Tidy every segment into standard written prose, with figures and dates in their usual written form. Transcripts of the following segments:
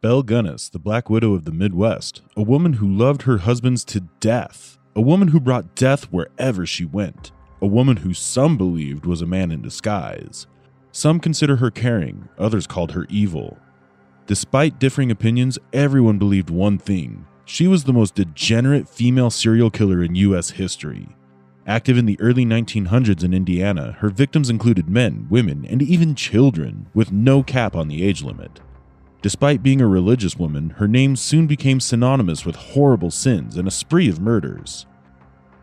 Belle Gunness, the Black Widow of the Midwest, a woman who loved her husbands to death, a woman who brought death wherever she went, a woman who some believed was a man in disguise. Some consider her caring, others called her evil. Despite differing opinions, everyone believed one thing: she was the most degenerate female serial killer in U.S. history. Active in the early 1900s in Indiana, her victims included men, women, and even children, with no cap on the age limit. Despite being a religious woman, her name soon became synonymous with horrible sins and a spree of murders.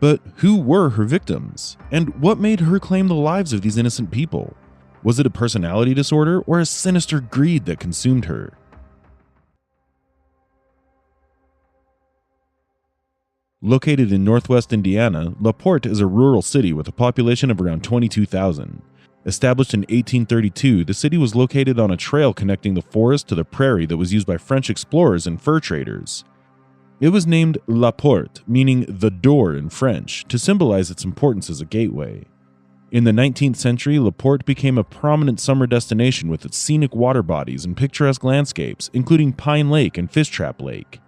But who were her victims? And what made her claim the lives of these innocent people? Was it a personality disorder or a sinister greed that consumed her? Located in northwest Indiana, LaPorte is a rural city with a population of around 22,000. Established in 1832, the city was located on a trail connecting the forest to the prairie that was used by French explorers and fur traders. It was named LaPorte, meaning the door in French, to symbolize its importance as a gateway. In the 19th century, LaPorte became a prominent summer destination with its scenic water bodies and picturesque landscapes, including Pine Lake and Fish Trap Lake.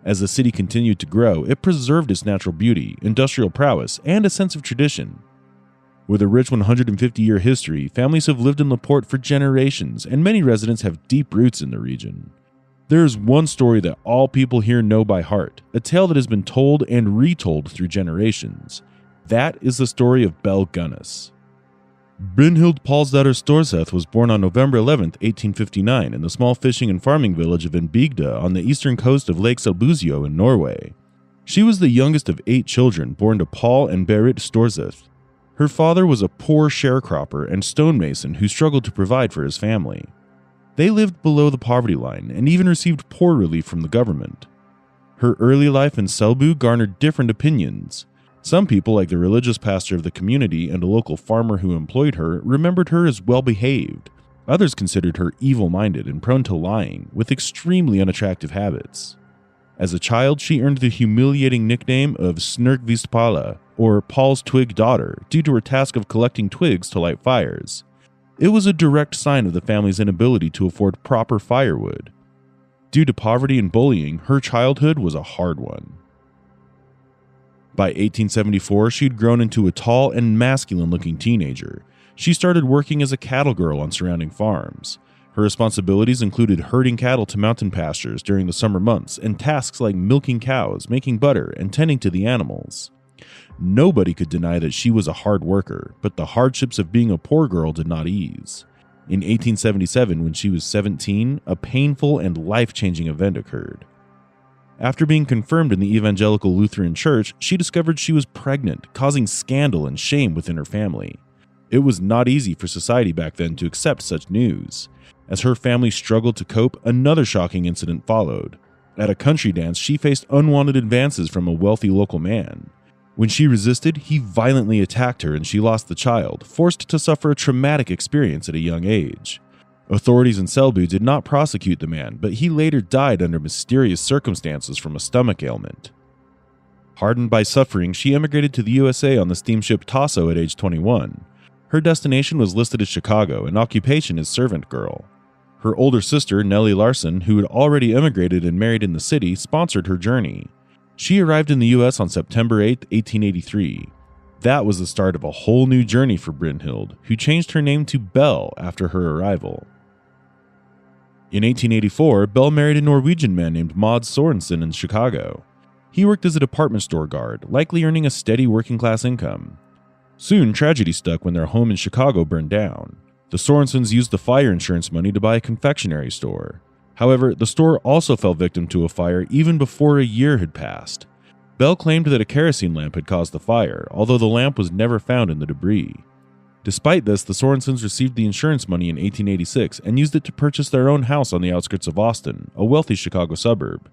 As the city continued to grow, it preserved its natural beauty, industrial prowess, and a sense of tradition. With a rich 150-year history, families have lived in LaPorte for generations, and many residents have deep roots in the region. There is one story that all people here know by heart, a tale that has been told and retold through generations. That is the story of Belle Gunness. Brynhild Paulsdatter Storseth was born on November 11, 1859, in the small fishing and farming village of Enbygda on the eastern coast of Lake Selbuzio in Norway. She was the youngest of 8 children born to Paul and Berit Storseth. Her father was a poor sharecropper and stonemason who struggled to provide for his family. They lived below the poverty line and even received poor relief from the government. Her early life in Selbu garnered different opinions. Some people, like the religious pastor of the community and a local farmer who employed her, remembered her as well-behaved. Others considered her evil-minded and prone to lying, with extremely unattractive habits. As a child, she earned the humiliating nickname of Snurkvistpala, or Paul's twig daughter, due to her task of collecting twigs to light fires. It was a direct sign of the family's inability to afford proper firewood. Due to poverty and bullying, her childhood was a hard one. By 1874, she had grown into a tall and masculine-looking teenager. She started working as a cattle girl on surrounding farms. Her responsibilities included herding cattle to mountain pastures during the summer months and tasks like milking cows, making butter, and tending to the animals. Nobody could deny that she was a hard worker, but the hardships of being a poor girl did not ease. In 1877, when she was 17, a painful and life-changing event occurred. After being confirmed in the Evangelical Lutheran Church, she discovered she was pregnant, causing scandal and shame within her family. It was not easy for society back then to accept such news. As her family struggled to cope, another shocking incident followed. At a country dance, she faced unwanted advances from a wealthy local man. When she resisted, he violently attacked her and she lost the child, forced to suffer a traumatic experience at a young age. Authorities in Selbu did not prosecute the man, but he later died under mysterious circumstances from a stomach ailment. Hardened by suffering, she emigrated to the USA on the steamship Tasso at age 21. Her destination was listed as Chicago and occupation as servant girl. Her older sister, Nellie Larson, who had already emigrated and married in the city, sponsored her journey. She arrived in the US on September 8, 1883. That was the start of a whole new journey for Brynhild, who changed her name to Belle after her arrival. In 1884, Belle married a Norwegian man named Mads Sorensen in Chicago. He worked as a department store guard, likely earning a steady working-class income. Soon, tragedy struck when their home in Chicago burned down. The Sorensens used the fire insurance money to buy a confectionery store. However, the store also fell victim to a fire even before a year had passed. Belle claimed that a kerosene lamp had caused the fire, although the lamp was never found in the debris. Despite this, the Sorensens received the insurance money in 1886 and used it to purchase their own house on the outskirts of Austin, a wealthy Chicago suburb.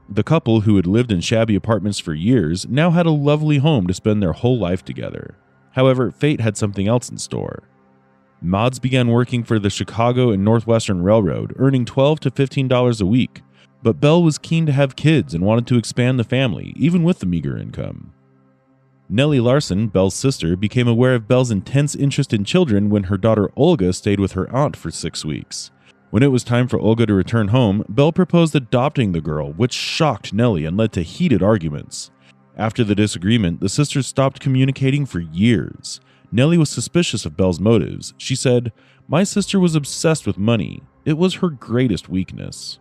The couple, who had lived in shabby apartments for years, now had a lovely home to spend their whole life together. However, fate had something else in store. Mads began working for the Chicago and Northwestern Railroad, earning $12 to $15 a week, but Belle was keen to have kids and wanted to expand the family, even with the meager income. Nellie Larson, Belle's sister, became aware of Belle's intense interest in children when her daughter Olga stayed with her aunt for 6 weeks. When it was time for Olga to return home, Belle proposed adopting the girl, which shocked Nellie and led to heated arguments. After the disagreement, the sisters stopped communicating for years. Nellie was suspicious of Belle's motives. She said, "My sister was obsessed with money. It was her greatest weakness."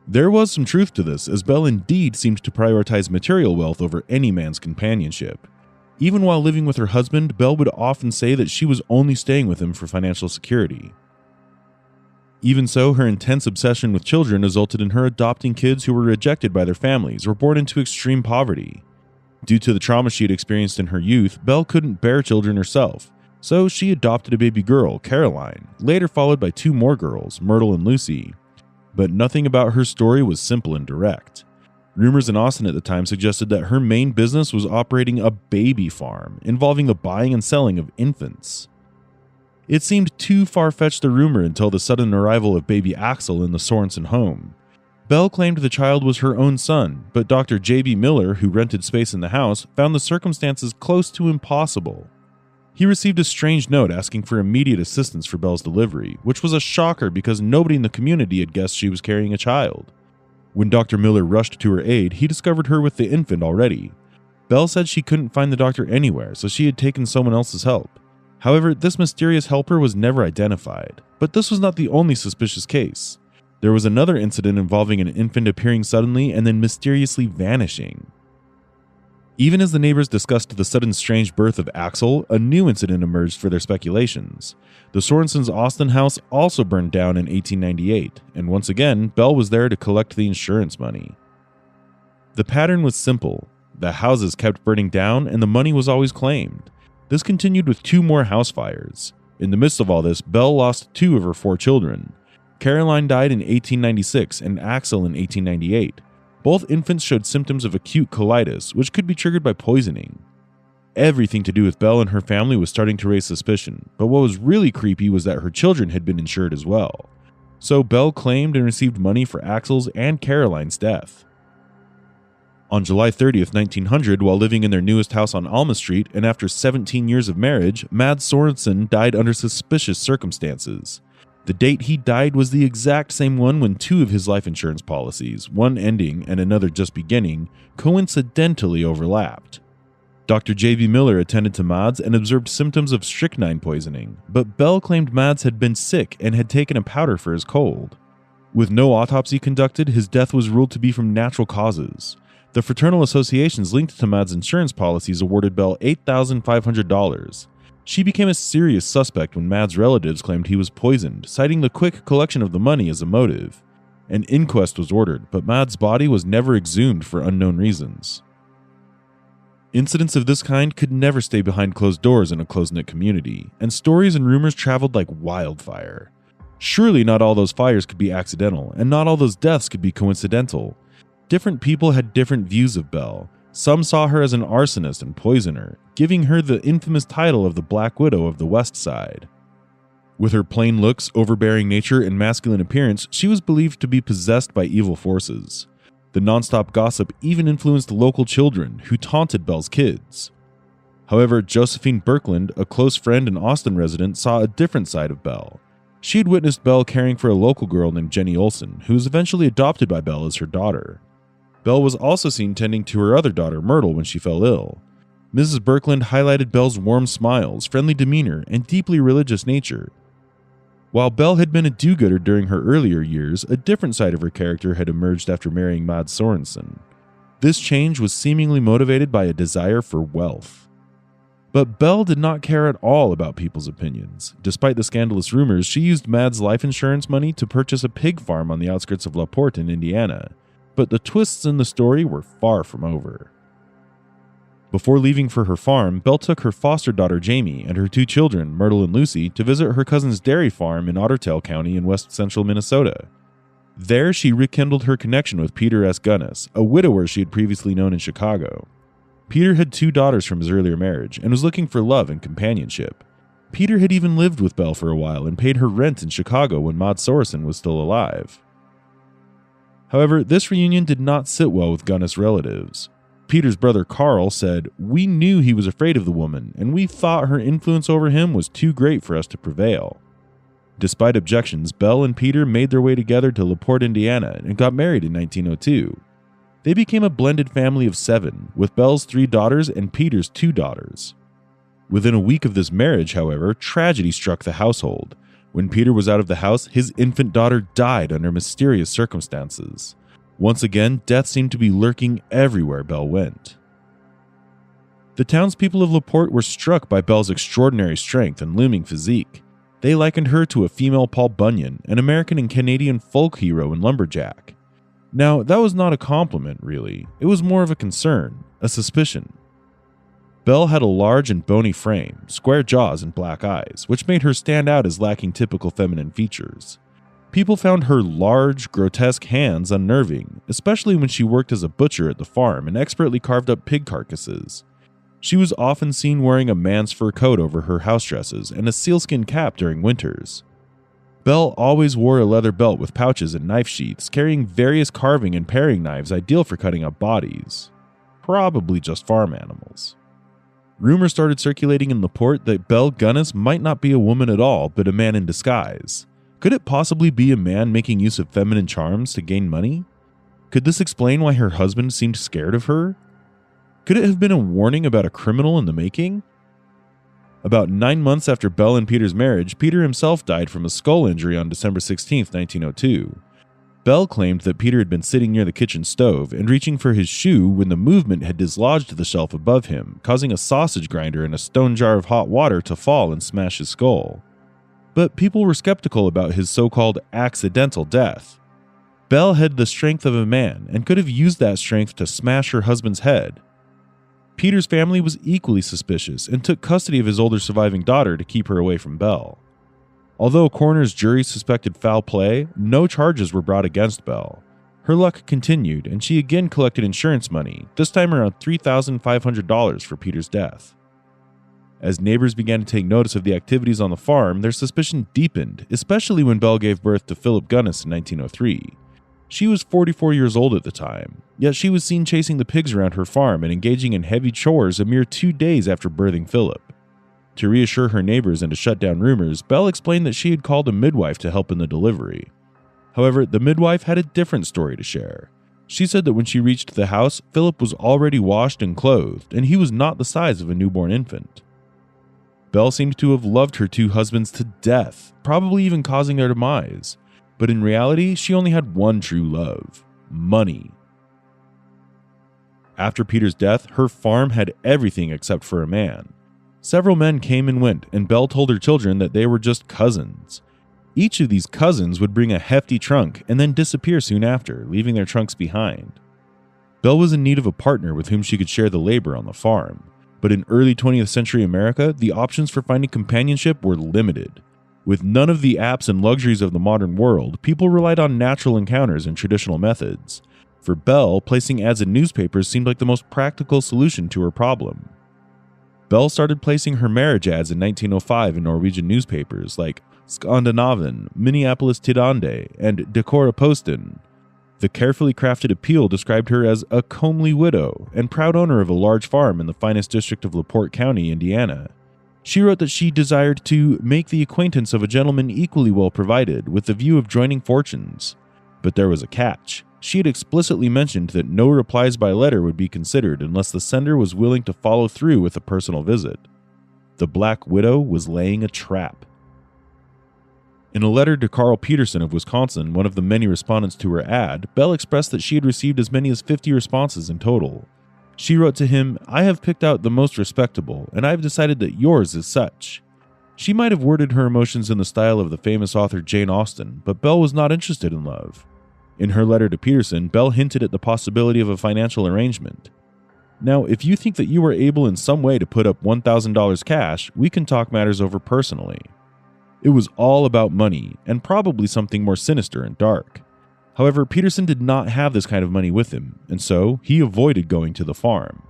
There was some truth to this, as Belle indeed seemed to prioritize material wealth over any man's companionship. Even while living with her husband, Belle would often say that she was only staying with him for financial security. Even so, her intense obsession with children resulted in her adopting kids who were rejected by their families or born into extreme poverty. Due to the trauma she had experienced in her youth, Belle couldn't bear children herself, so she adopted a baby girl, Caroline, later followed by 2 more girls, Myrtle and Lucy. But nothing about her story was simple and direct. Rumors in Austin at the time suggested that her main business was operating a baby farm, involving the buying and selling of infants. It seemed too far-fetched a rumor until the sudden arrival of baby Axel in the Sorensen home. Belle claimed the child was her own son, but Dr. J.B. Miller, who rented space in the house, found the circumstances close to impossible. He received a strange note asking for immediate assistance for Belle's delivery, which was a shocker because nobody in the community had guessed she was carrying a child. When Dr. Miller rushed to her aid, he discovered her with the infant already. Belle said she couldn't find the doctor anywhere, so she had taken someone else's help. However, this mysterious helper was never identified. But this was not the only suspicious case. There was another incident involving an infant appearing suddenly and then mysteriously vanishing. Even as the neighbors discussed the sudden strange birth of Axel, a new incident emerged for their speculations. The Sorensens' Austin house also burned down in 1898, and once again, Belle was there to collect the insurance money. The pattern was simple. The houses kept burning down and the money was always claimed. This continued with 2 more house fires. In the midst of all this, Belle lost 2 of her 4 children. Caroline died in 1896 and Axel in 1898. Both infants showed symptoms of acute colitis, which could be triggered by poisoning. Everything to do with Belle and her family was starting to raise suspicion, but what was really creepy was that her children had been insured as well. So Belle claimed and received money for Axel's and Caroline's death. On July 30th, 1900, while living in their newest house on Alma Street, and after 17 years of marriage, Mads Sorensen died under suspicious circumstances. The date he died was the exact same one when 2 of his life insurance policies, one ending and another just beginning, coincidentally overlapped. Dr. J.B. Miller attended to Mads and observed symptoms of strychnine poisoning, but Belle claimed Mads had been sick and had taken a powder for his cold. With no autopsy conducted, his death was ruled to be from natural causes. The fraternal associations linked to Mads' insurance policies awarded Belle $8,500. She became a serious suspect when Mads' relatives claimed he was poisoned, citing the quick collection of the money as a motive. An inquest was ordered, but Mads' body was never exhumed for unknown reasons. Incidents of this kind could never stay behind closed doors in a close-knit community, and stories and rumors traveled like wildfire. Surely not all those fires could be accidental, and not all those deaths could be coincidental. Different people had different views of Belle. Some saw her as an arsonist and poisoner, giving her the infamous title of the Black Widow of the West Side. With her plain looks, overbearing nature, and masculine appearance, she was believed to be possessed by evil forces. The nonstop gossip even influenced local children, who taunted Belle's kids. However, Josephine Birkeland, a close friend and Austin resident, saw a different side of Belle. She had witnessed Belle caring for a local girl named Jenny Olson, who was eventually adopted by Belle as her daughter. Belle was also seen tending to her other daughter, Myrtle, when she fell ill. Mrs. Birkeland highlighted Belle's warm smiles, friendly demeanor, and deeply religious nature. While Belle had been a do-gooder during her earlier years, a different side of her character had emerged after marrying Mads Sorensen. This change was seemingly motivated by a desire for wealth. But Belle did not care at all about people's opinions. Despite the scandalous rumors, she used Mads' life insurance money to purchase a pig farm on the outskirts of LaPorte in Indiana. But the twists in the story were far from over. Before leaving for her farm, Belle took her foster daughter Jamie and her 2 children, Myrtle and Lucy, to visit her cousin's dairy farm in Ottertail County in west central Minnesota. There, she rekindled her connection with Peter S. Gunness, a widower she had previously known in Chicago. Peter had 2 daughters from his earlier marriage and was looking for love and companionship. Peter had even lived with Belle for a while and paid her rent in Chicago when Mads Sorensen was still alive. However, this reunion did not sit well with Gunness' relatives. Peter's brother Carl said, "We knew he was afraid of the woman, and we thought her influence over him was too great for us to prevail." Despite objections, Belle and Peter made their way together to LaPorte, Indiana, and got married in 1902. They became a blended family of 7, with Belle's 3 daughters and Peter's 2 daughters. Within a week of this marriage, however, tragedy struck the household. When Peter was out of the house, his infant daughter died under mysterious circumstances. Once again, death seemed to be lurking everywhere Belle went. The townspeople of LaPorte were struck by Belle's extraordinary strength and looming physique. They likened her to a female Paul Bunyan, an American and Canadian folk hero and lumberjack. Now, that was not a compliment, really. It was more of a concern, a suspicion. Belle had a large and bony frame, square jaws, and black eyes, which made her stand out as lacking typical feminine features. People found her large, grotesque hands unnerving, especially when she worked as a butcher at the farm and expertly carved up pig carcasses. She was often seen wearing a man's fur coat over her house dresses and a sealskin cap during winters. Belle always wore a leather belt with pouches and knife sheaths, carrying various carving and paring knives ideal for cutting up bodies. Probably just farm animals. Rumors started circulating in LaPorte that Belle Gunness might not be a woman at all, but a man in disguise. Could it possibly be a man making use of feminine charms to gain money? Could this explain why her husband seemed scared of her? Could it have been a warning about a criminal in the making? About 9 months after Belle and Peter's marriage, Peter himself died from a skull injury on December 16, 1902. Belle claimed that Peter had been sitting near the kitchen stove and reaching for his shoe when the movement had dislodged the shelf above him, causing a sausage grinder and a stone jar of hot water to fall and smash his skull. But people were skeptical about his so-called accidental death. Belle had the strength of a man and could have used that strength to smash her husband's head. Peter's family was equally suspicious and took custody of his older surviving daughter to keep her away from Belle. Although a coroner's jury suspected foul play, no charges were brought against Belle. Her luck continued, and she again collected insurance money, this time around $3,500 for Peter's death. As neighbors began to take notice of the activities on the farm, their suspicion deepened, especially when Belle gave birth to Philip Gunness in 1903. She was 44 years old at the time, yet she was seen chasing the pigs around her farm and engaging in heavy chores a mere 2 days after birthing Philip. To reassure her neighbors and to shut down rumors, Belle explained that she had called a midwife to help in the delivery. However, the midwife had a different story to share. She said that when she reached the house, Philip was already washed and clothed, and he was not the size of a newborn infant. Belle seemed to have loved her 2 husbands to death, probably even causing their demise. But in reality, she only had one true love: money. After Peter's death, her farm had everything except for a man. Several men came and went, and Belle told her children that they were just cousins. Each of these cousins would bring a hefty trunk and then disappear soon after, leaving their trunks behind. Belle was in need of a partner with whom she could share the labor on the farm. But in early 20th century America, the options for finding companionship were limited. With none of the apps and luxuries of the modern world, people relied on natural encounters and traditional methods. For Belle, placing ads in newspapers seemed like the most practical solution to her problem. Belle started placing her marriage ads in 1905 in Norwegian newspapers like Skandinaven, Minneapolis Tidende, and Dekora Posten. The carefully crafted appeal described her as a comely widow and proud owner of a large farm in the finest district of LaPorte County, Indiana. She wrote that she desired to make the acquaintance of a gentleman equally well provided, with the view of joining fortunes. But there was a catch. She had explicitly mentioned that no replies by letter would be considered unless the sender was willing to follow through with a personal visit. The Black Widow was laying a trap. In a letter to Carl Peterson of Wisconsin, one of the many respondents to her ad, Belle expressed that she had received as many as 50 responses in total. She wrote to him, "I have picked out the most respectable, and I have decided that yours is such." She might have worded her emotions in the style of the famous author Jane Austen, but Belle was not interested in love. In her letter to Peterson, Belle hinted at the possibility of a financial arrangement. "Now, if you think that you are able in some way to put up $1,000 cash, we can talk matters over personally." It was all about money, and probably something more sinister and dark. However, Peterson did not have this kind of money with him, and so he avoided going to the farm.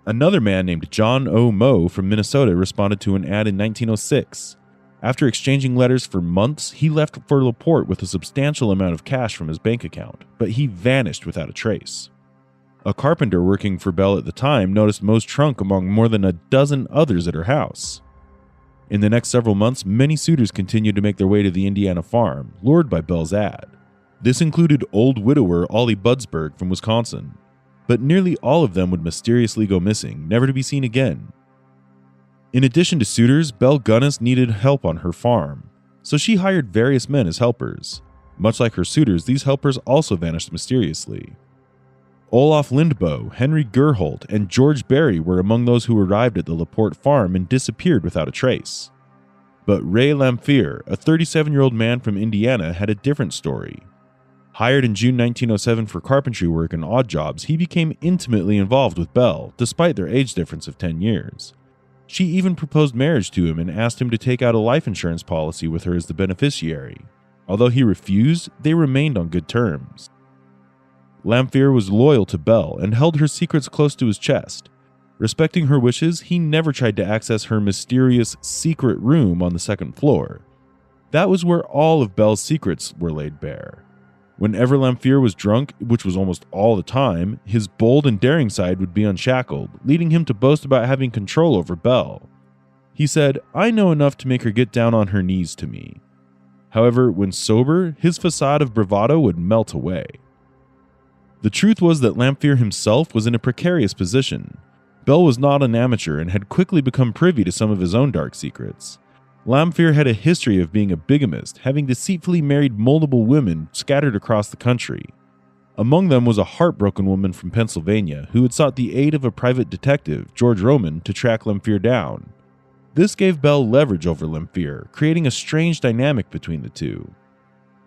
Another man named John O. Moe from Minnesota responded to an ad in 1906. After exchanging letters for months, he left for LaPorte with a substantial amount of cash from his bank account, but he vanished without a trace. A carpenter working for Belle at the time noticed Moe's trunk among more than a dozen others at her house. In the next several months, many suitors continued to make their way to the Indiana farm, lured by Belle's ad. This included old widower Ollie Budsberg from Wisconsin, but nearly all of them would mysteriously go missing, never to be seen again. In addition to suitors, Belle Gunness needed help on her farm, so she hired various men as helpers. Much like her suitors, these helpers also vanished mysteriously. Olaf Lindboe, Henry Gerholt, and George Barry were among those who arrived at the LaPorte farm and disappeared without a trace. But Ray Lamphere, a 37-year-old man from Indiana, had a different story. Hired in June 1907 for carpentry work and odd jobs, he became intimately involved with Belle, despite their age difference of 10 years. She even proposed marriage to him and asked him to take out a life insurance policy with her as the beneficiary. Although he refused, they remained on good terms. Lamphere was loyal to Belle and held her secrets close to his chest. Respecting her wishes, he never tried to access her mysterious secret room on the second floor. That was where all of Belle's secrets were laid bare. Whenever Lamphere was drunk, which was almost all the time, his bold and daring side would be unshackled, leading him to boast about having control over Belle. He said, "I know enough to make her get down on her knees to me." However, when sober, his facade of bravado would melt away. The truth was that Lamphere himself was in a precarious position. Belle was not an amateur and had quickly become privy to some of his own dark secrets. Lamphere had a history of being a bigamist, having deceitfully married multiple women scattered across the country. Among them was a heartbroken woman from Pennsylvania who had sought the aid of a private detective, George Roman, to track Lamphere down. This gave Belle leverage over Lamphere, creating a strange dynamic between the two.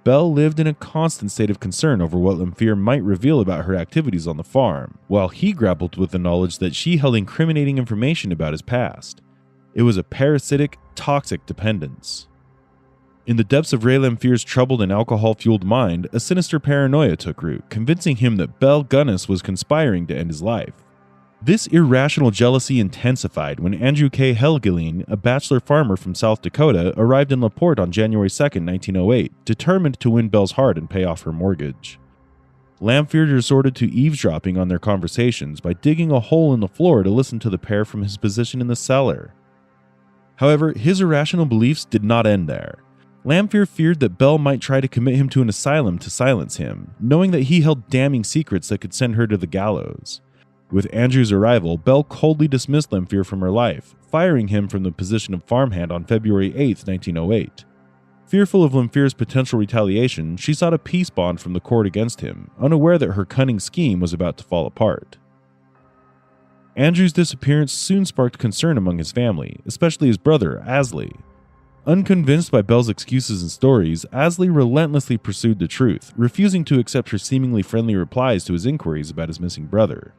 Belle lived in a constant state of concern over what Lamphere might reveal about her activities on the farm, while he grappled with the knowledge that she held incriminating information about his past. It was a parasitic, toxic dependence. In the depths of Ray Lamphere's troubled and alcohol-fueled mind, a sinister paranoia took root, convincing him that Belle Gunness was conspiring to end his life. This irrational jealousy intensified when Andrew K. Helgelien, a bachelor farmer from South Dakota, arrived in LaPorte on January 2, 1908, determined to win Belle's heart and pay off her mortgage. Lamphere resorted to eavesdropping on their conversations by digging a hole in the floor to listen to the pair from his position in the cellar. However, his irrational beliefs did not end there. Lamphere feared that Belle might try to commit him to an asylum to silence him, knowing that he held damning secrets that could send her to the gallows. With Andrew's arrival, Belle coldly dismissed Lamphere from her life, firing him from the position of farmhand on February 8, 1908. Fearful of Lamphere's potential retaliation, she sought a peace bond from the court against him, unaware that her cunning scheme was about to fall apart. Andrew's disappearance soon sparked concern among his family, especially his brother, Asley. Unconvinced by Belle's excuses and stories, Asley relentlessly pursued the truth, refusing to accept her seemingly friendly replies to his inquiries about his missing brother.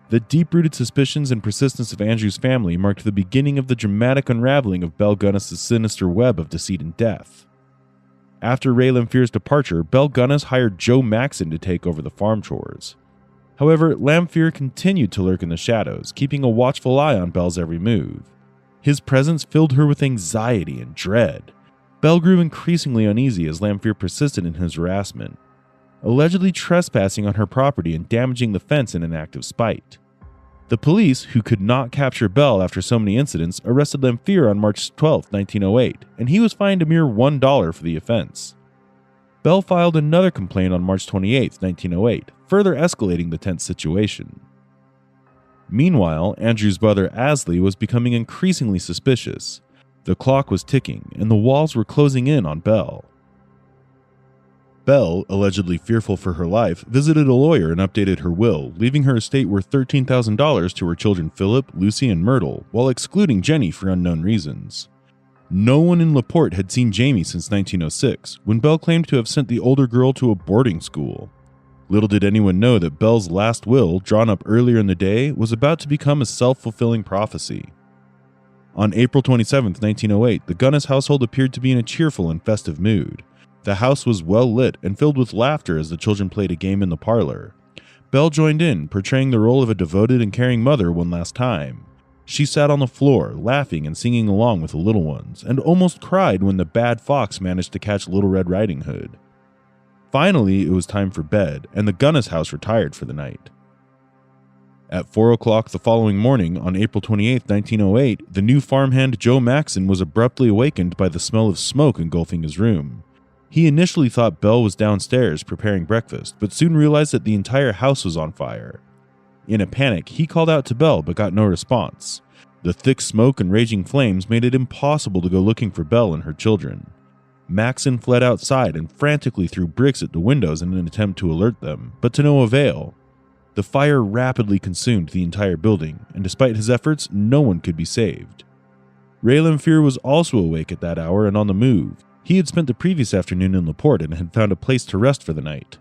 The deep-rooted suspicions and persistence of Andrew's family marked the beginning of the dramatic unraveling of Belle Gunness' sinister web of deceit and death. After Ray Lamphere's departure, Belle Gunness hired Joe Maxson to take over the farm chores. However, Lamphere continued to lurk in the shadows, keeping a watchful eye on Belle's every move. His presence filled her with anxiety and dread. Belle grew increasingly uneasy as Lamphere persisted in his harassment, allegedly trespassing on her property and damaging the fence in an act of spite. The police, who could not capture Belle after so many incidents, arrested Lamphere on March 12, 1908, and he was fined a mere $1 for the offense. Belle filed another complaint on March 28, 1908, further escalating the tense situation. Meanwhile, Andrew's brother Asley was becoming increasingly suspicious. The clock was ticking, and the walls were closing in on Belle. Belle, allegedly fearful for her life, visited a lawyer and updated her will, leaving her estate worth $13,000 to her children Philip, Lucy, and Myrtle, while excluding Jenny for unknown reasons. No one in LaPorte had seen Jamie since 1906, when Belle claimed to have sent the older girl to a boarding school. Little did anyone know that Belle's last will, drawn up earlier in the day, was about to become a self-fulfilling prophecy. On April 27, 1908, the Gunness household appeared to be in a cheerful and festive mood. The house was well lit and filled with laughter as the children played a game in the parlor. Belle joined in, portraying the role of a devoted and caring mother one last time. She sat on the floor, laughing and singing along with the little ones, and almost cried when the bad fox managed to catch Little Red Riding Hood. Finally, it was time for bed, and the Gunness house retired for the night. At 4 o'clock the following morning, on April 28, 1908, the new farmhand Joe Maxson was abruptly awakened by the smell of smoke engulfing his room. He initially thought Belle was downstairs preparing breakfast, but soon realized that the entire house was on fire. In a panic, he called out to Belle but got no response. The thick smoke and raging flames made it impossible to go looking for Belle and her children. Maxson fled outside and frantically threw bricks at the windows in an attempt to alert them, but to no avail. The fire rapidly consumed the entire building, and despite his efforts, no one could be saved. Ray Lamphere was also awake at that hour and on the move. He had spent the previous afternoon in LaPorte and had found a place to rest for the night.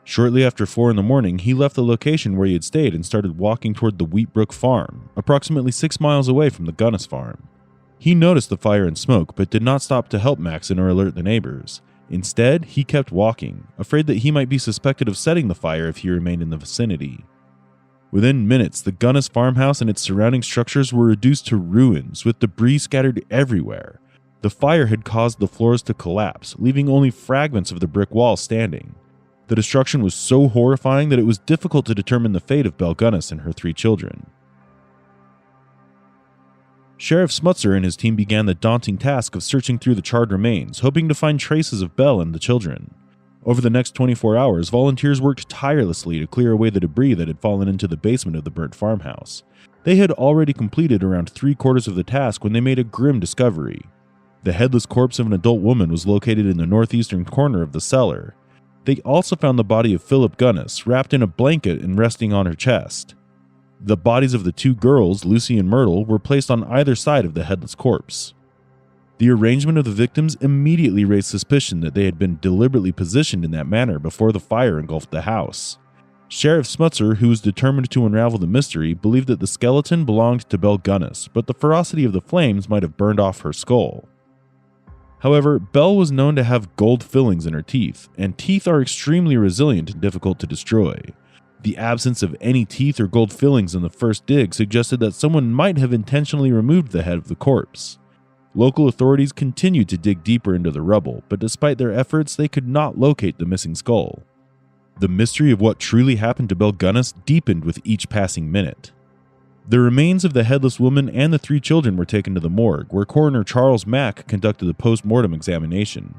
Shortly after 4 in the morning, he left the location where he had stayed and started walking toward the Wheatbrook farm, approximately 6 miles away from the Gunness farm. He noticed the fire and smoke, but did not stop to help Maxson or alert the neighbors. Instead, he kept walking, afraid that he might be suspected of setting the fire if he remained in the vicinity. Within minutes, the Gunness farmhouse and its surrounding structures were reduced to ruins, with debris scattered everywhere. The fire had caused the floors to collapse, leaving only fragments of the brick wall standing. The destruction was so horrifying that it was difficult to determine the fate of Belle Gunness and her 3 children. Sheriff Smutzer and his team began the daunting task of searching through the charred remains, hoping to find traces of Belle and the children. Over the next 24 hours, volunteers worked tirelessly to clear away the debris that had fallen into the basement of the burnt farmhouse. They had already completed around 3/4 of the task when they made a grim discovery. The headless corpse of an adult woman was located in the northeastern corner of the cellar. They also found the body of Philip Gunness, wrapped in a blanket and resting on her chest. The bodies of the 2 girls, Lucy and Myrtle, were placed on either side of the headless corpse. The arrangement of the victims immediately raised suspicion that they had been deliberately positioned in that manner before the fire engulfed the house. Sheriff Smutzer, who was determined to unravel the mystery, believed that the skeleton belonged to Belle Gunness, but the ferocity of the flames might have burned off her skull. However, Belle was known to have gold fillings in her teeth, and teeth are extremely resilient and difficult to destroy. The absence of any teeth or gold fillings in the first dig suggested that someone might have intentionally removed the head of the corpse. Local authorities continued to dig deeper into the rubble, but despite their efforts, they could not locate the missing skull. The mystery of what truly happened to Belle Gunness deepened with each passing minute. The remains of the headless woman and the 3 children were taken to the morgue, where Coroner Charles Mack conducted the post-mortem examination.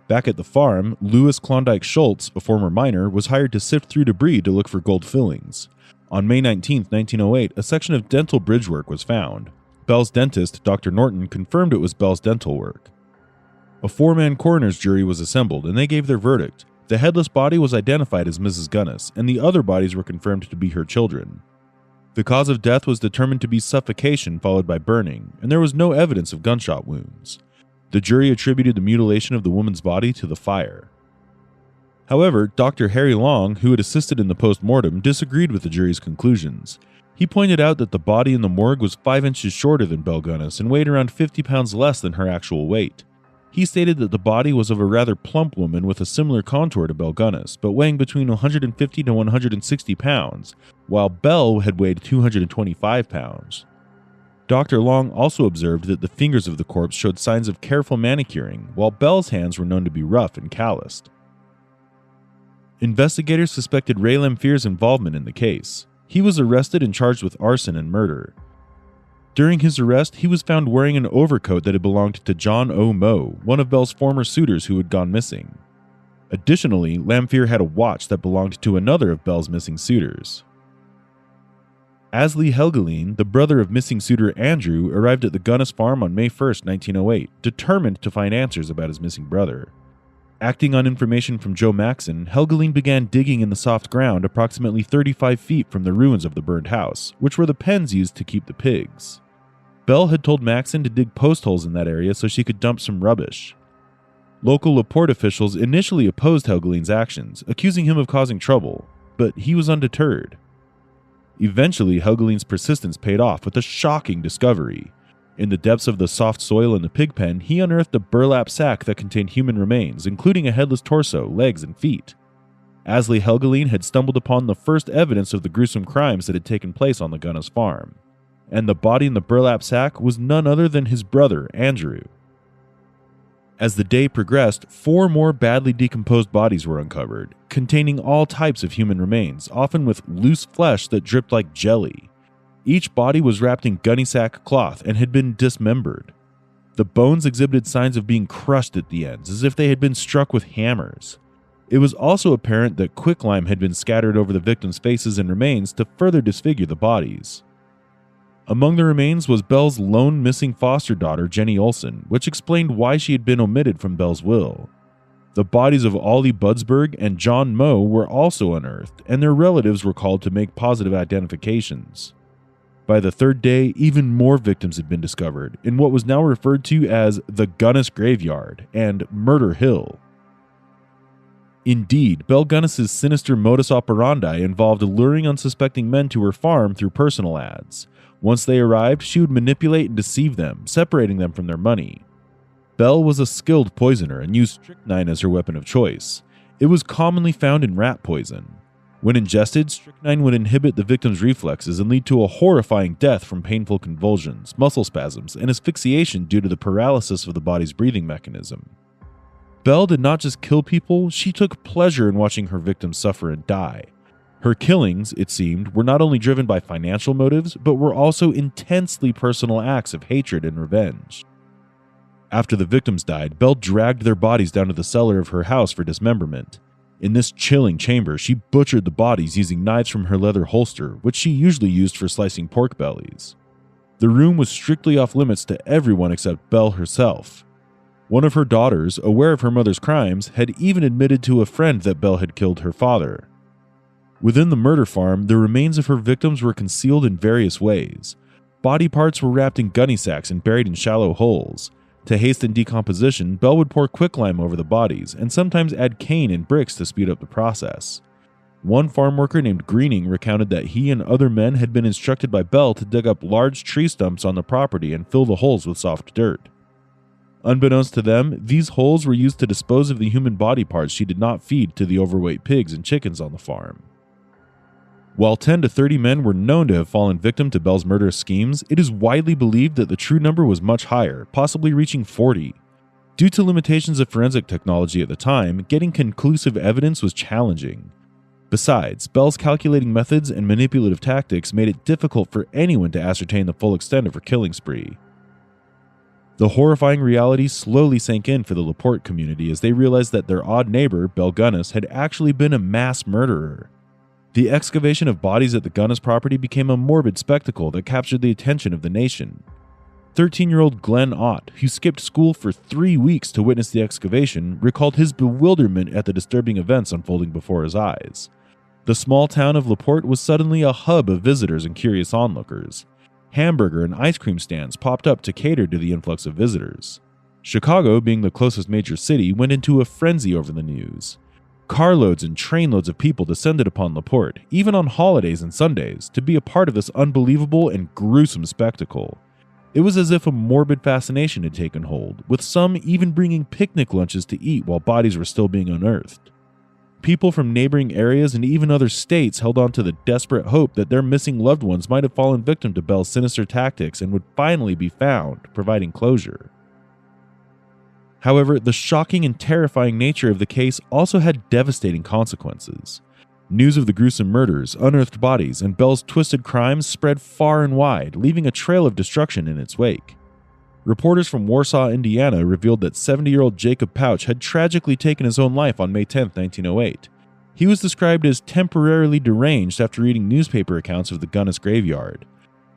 Back at the farm, Louis Klondike Schultz, a former miner, was hired to sift through debris to look for gold fillings. On May 19, 1908, a section of dental bridge work was found. Belle's dentist, Dr. Norton, confirmed it was Belle's dental work. A 4-man coroner's jury was assembled, and they gave their verdict. The headless body was identified as Mrs. Gunness, and the other bodies were confirmed to be her children. The cause of death was determined to be suffocation followed by burning, and there was no evidence of gunshot wounds. The jury attributed the mutilation of the woman's body to the fire. However, Dr. Harry Long, who had assisted in the post-mortem, disagreed with the jury's conclusions. He pointed out that the body in the morgue was 5 inches shorter than Belle Gunness and weighed around 50 pounds less than her actual weight. He stated that the body was of a rather plump woman with a similar contour to Belle Gunness, but weighing between 150 to 160 pounds, while Belle had weighed 225 pounds. Dr. Long also observed that the fingers of the corpse showed signs of careful manicuring, while Belle's hands were known to be rough and calloused. Investigators suspected Ray Lamphere's involvement in the case. He was arrested and charged with arson and murder. During his arrest, he was found wearing an overcoat that had belonged to John O. Moe, one of Belle's former suitors who had gone missing. Additionally, Lamphere had a watch that belonged to another of Belle's missing suitors. Asley Helgeline, the brother of missing suitor Andrew, arrived at the Gunness farm on May 1, 1908, determined to find answers about his missing brother. Acting on information from Joe Maxson, Helgeline began digging in the soft ground approximately 35 feet from the ruins of the burned house, which were the pens used to keep the pigs. Belle had told Maxson to dig post holes in that area so she could dump some rubbish. Local LaPorte officials initially opposed Helgeline's actions, accusing him of causing trouble, but he was undeterred. Eventually, Helgeline's persistence paid off with a shocking discovery. In the depths of the soft soil in the pig pen, he unearthed a burlap sack that contained human remains, including a headless torso, legs, and feet. Asley Helgeline had stumbled upon the first evidence of the gruesome crimes that had taken place on the Gunness farm, and the body in the burlap sack was none other than his brother, Andrew. As the day progressed, 4 more badly decomposed bodies were uncovered, containing all types of human remains, often with loose flesh that dripped like jelly. Each body was wrapped in gunny sack cloth and had been dismembered. The bones exhibited signs of being crushed at the ends, as if they had been struck with hammers. It was also apparent that quicklime had been scattered over the victims' faces and remains to further disfigure the bodies. Among the remains was Belle's lone missing foster daughter, Jenny Olson, which explained why she had been omitted from Belle's will. The bodies of Ollie Budsberg and John Moe were also unearthed, and their relatives were called to make positive identifications. By the third day, even more victims had been discovered in what was now referred to as the Gunness Graveyard and Murder Hill. Indeed, Belle Gunness's sinister modus operandi involved luring unsuspecting men to her farm through personal ads. Once they arrived, she would manipulate and deceive them, separating them from their money. Belle was a skilled poisoner and used strychnine as her weapon of choice. It was commonly found in rat poison. When ingested, strychnine would inhibit the victim's reflexes and lead to a horrifying death from painful convulsions, muscle spasms, and asphyxiation due to the paralysis of the body's breathing mechanism. Belle did not just kill people, she took pleasure in watching her victims suffer and die. Her killings, it seemed, were not only driven by financial motives, but were also intensely personal acts of hatred and revenge. After the victims died, Belle dragged their bodies down to the cellar of her house for dismemberment. In this chilling chamber, she butchered the bodies using knives from her leather holster, which she usually used for slicing pork bellies. The room was strictly off limits to everyone except Belle herself. One of her daughters, aware of her mother's crimes, had even admitted to a friend that Belle had killed her father. Within the murder farm, the remains of her victims were concealed in various ways. Body parts were wrapped in gunny sacks and buried in shallow holes. To hasten decomposition, Belle would pour quicklime over the bodies and sometimes add cane and bricks to speed up the process. One farm worker named Greening recounted that he and other men had been instructed by Belle to dig up large tree stumps on the property and fill the holes with soft dirt. Unbeknownst to them, these holes were used to dispose of the human body parts she did not feed to the overweight pigs and chickens on the farm. While 10 to 30 men were known to have fallen victim to Belle's murderous schemes, it is widely believed that the true number was much higher, possibly reaching 40. Due to limitations of forensic technology at the time, getting conclusive evidence was challenging. Besides, Belle's calculating methods and manipulative tactics made it difficult for anyone to ascertain the full extent of her killing spree. The horrifying reality slowly sank in for the LaPorte community as they realized that their odd neighbor, Belle Gunness, had actually been a mass murderer. The excavation of bodies at the Gunness property became a morbid spectacle that captured the attention of the nation. 13-year-old Glenn Ott, who skipped school for 3 weeks to witness the excavation, recalled his bewilderment at the disturbing events unfolding before his eyes. The small town of LaPorte was suddenly a hub of visitors and curious onlookers. Hamburger and ice cream stands popped up to cater to the influx of visitors. Chicago, being the closest major city, went into a frenzy over the news. Carloads and trainloads of people descended upon LaPorte, even on holidays and Sundays, to be a part of this unbelievable and gruesome spectacle. It was as if a morbid fascination had taken hold, with some even bringing picnic lunches to eat while bodies were still being unearthed. People from neighboring areas and even other states held on to the desperate hope that their missing loved ones might have fallen victim to Belle's sinister tactics and would finally be found, providing closure. However, the shocking and terrifying nature of the case also had devastating consequences. News of the gruesome murders, unearthed bodies, and Belle's twisted crimes spread far and wide, leaving a trail of destruction in its wake. Reporters from Warsaw, Indiana revealed that 70-year-old Jacob Pouch had tragically taken his own life on May 10, 1908. He was described as temporarily deranged after reading newspaper accounts of the Gunness graveyard.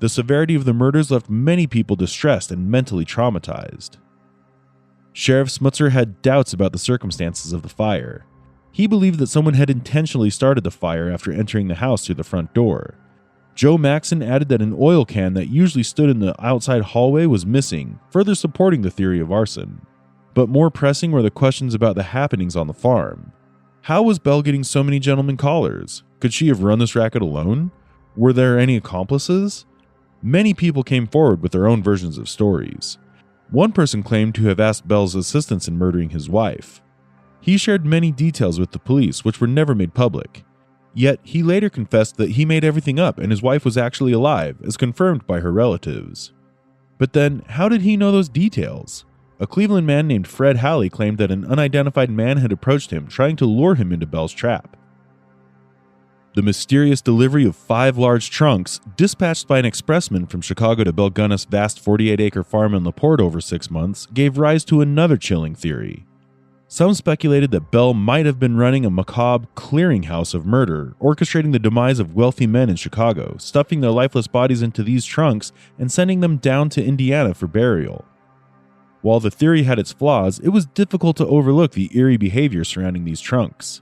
The severity of the murders left many people distressed and mentally traumatized. Sheriff Smutzer had doubts about the circumstances of the fire. He believed that someone had intentionally started the fire after entering the house through the front door. Joe Maxson added that an oil can that usually stood in the outside hallway was missing, further supporting the theory of arson. But more pressing were the questions about the happenings on the farm. How was Belle getting so many gentlemen callers? Could she have run this racket alone? Were there any accomplices? Many people came forward with their own versions of stories. One person claimed to have asked Belle's assistance in murdering his wife. He shared many details with the police, which were never made public. Yet, he later confessed that he made everything up and his wife was actually alive, as confirmed by her relatives. But then, how did he know those details? A Cleveland man named Fred Halley claimed that an unidentified man had approached him, trying to lure him into Belle's trap. The mysterious delivery of 5 large trunks, dispatched by an expressman from Chicago to Belle Gunness' vast 48-acre farm in LaPorte over 6 months, gave rise to another chilling theory. Some speculated that Belle might have been running a macabre clearinghouse of murder, orchestrating the demise of wealthy men in Chicago, stuffing their lifeless bodies into these trunks, and sending them down to Indiana for burial. While the theory had its flaws, it was difficult to overlook the eerie behavior surrounding these trunks.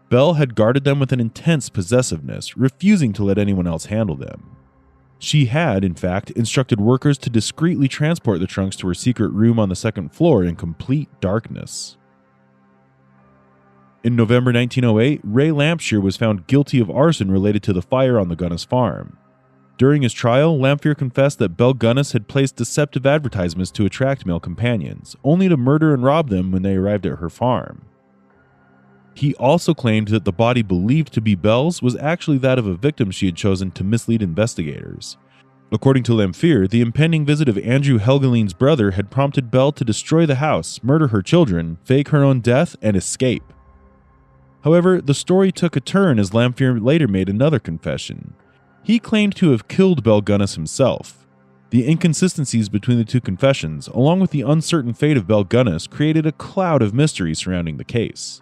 Belle had guarded them with an intense possessiveness, refusing to let anyone else handle them. She had, in fact, instructed workers to discreetly transport the trunks to her secret room on the 2nd floor in complete darkness. In November 1908, Ray Lamphere was found guilty of arson related to the fire on the Gunness farm. During his trial, Lamphere confessed that Belle Gunness had placed deceptive advertisements to attract male companions, only to murder and rob them when they arrived at her farm. He also claimed that the body believed to be Belle's was actually that of a victim she had chosen to mislead investigators. According to Lamphere, the impending visit of Andrew Helgeline's brother had prompted Belle to destroy the house, murder her children, fake her own death, and escape. However, the story took a turn as Lamphere later made another confession. He claimed to have killed Belle Gunness himself. The inconsistencies between the two confessions, along with the uncertain fate of Belle Gunness, created a cloud of mystery surrounding the case.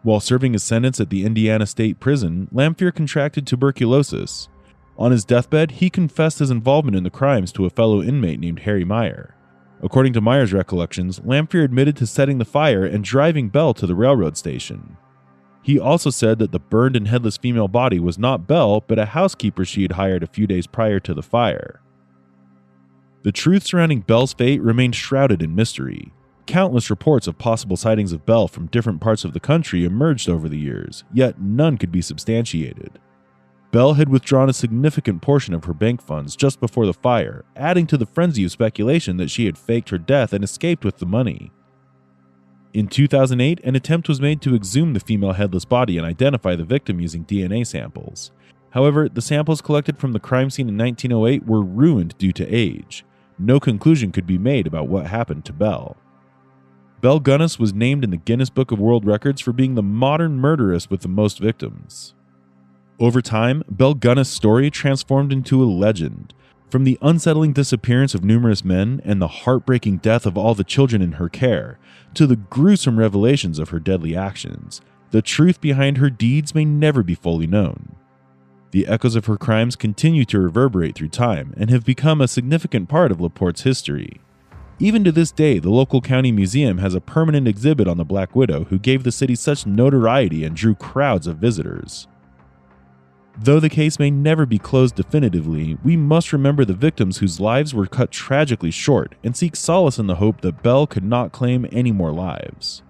While serving his sentence at the Indiana State Prison, Lamphere contracted tuberculosis. On his deathbed, he confessed his involvement in the crimes to a fellow inmate named Harry Meyer. According to Meyer's recollections, Lamphere admitted to setting the fire and driving Belle to the railroad station. He also said that the burned and headless female body was not Belle, but a housekeeper she had hired a few days prior to the fire. The truth surrounding Belle's fate remained shrouded in mystery. Countless reports of possible sightings of Belle from different parts of the country emerged over the years, yet none could be substantiated. Belle had withdrawn a significant portion of her bank funds just before the fire, adding to the frenzy of speculation that she had faked her death and escaped with the money. In 2008, an attempt was made to exhume the female headless body and identify the victim using DNA samples. However, the samples collected from the crime scene in 1908 were ruined due to age. No conclusion could be made about what happened to Belle. Belle Gunness was named in the Guinness Book of World Records for being the modern murderess with the most victims. Over time, Belle Gunness' story transformed into a legend. From the unsettling disappearance of numerous men and the heartbreaking death of all the children in her care, to the gruesome revelations of her deadly actions, the truth behind her deeds may never be fully known. The echoes of her crimes continue to reverberate through time and have become a significant part of LaPorte's history. Even to this day, the local county museum has a permanent exhibit on the Black Widow who gave the city such notoriety and drew crowds of visitors. Though the case may never be closed definitively, we must remember the victims whose lives were cut tragically short and seek solace in the hope that Belle could not claim any more lives.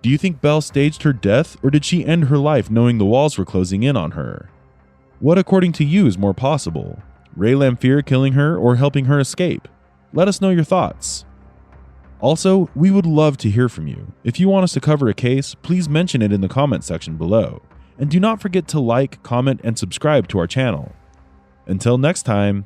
Do you think Belle staged her death, or did she end her life knowing the walls were closing in on her? What, according to you, is more possible? Ray Lamphere killing her or helping her escape? Let us know your thoughts. Also, we would love to hear from you. If you want us to cover a case, please mention it in the comment section below. And do not forget to like, comment, and subscribe to our channel. Until next time.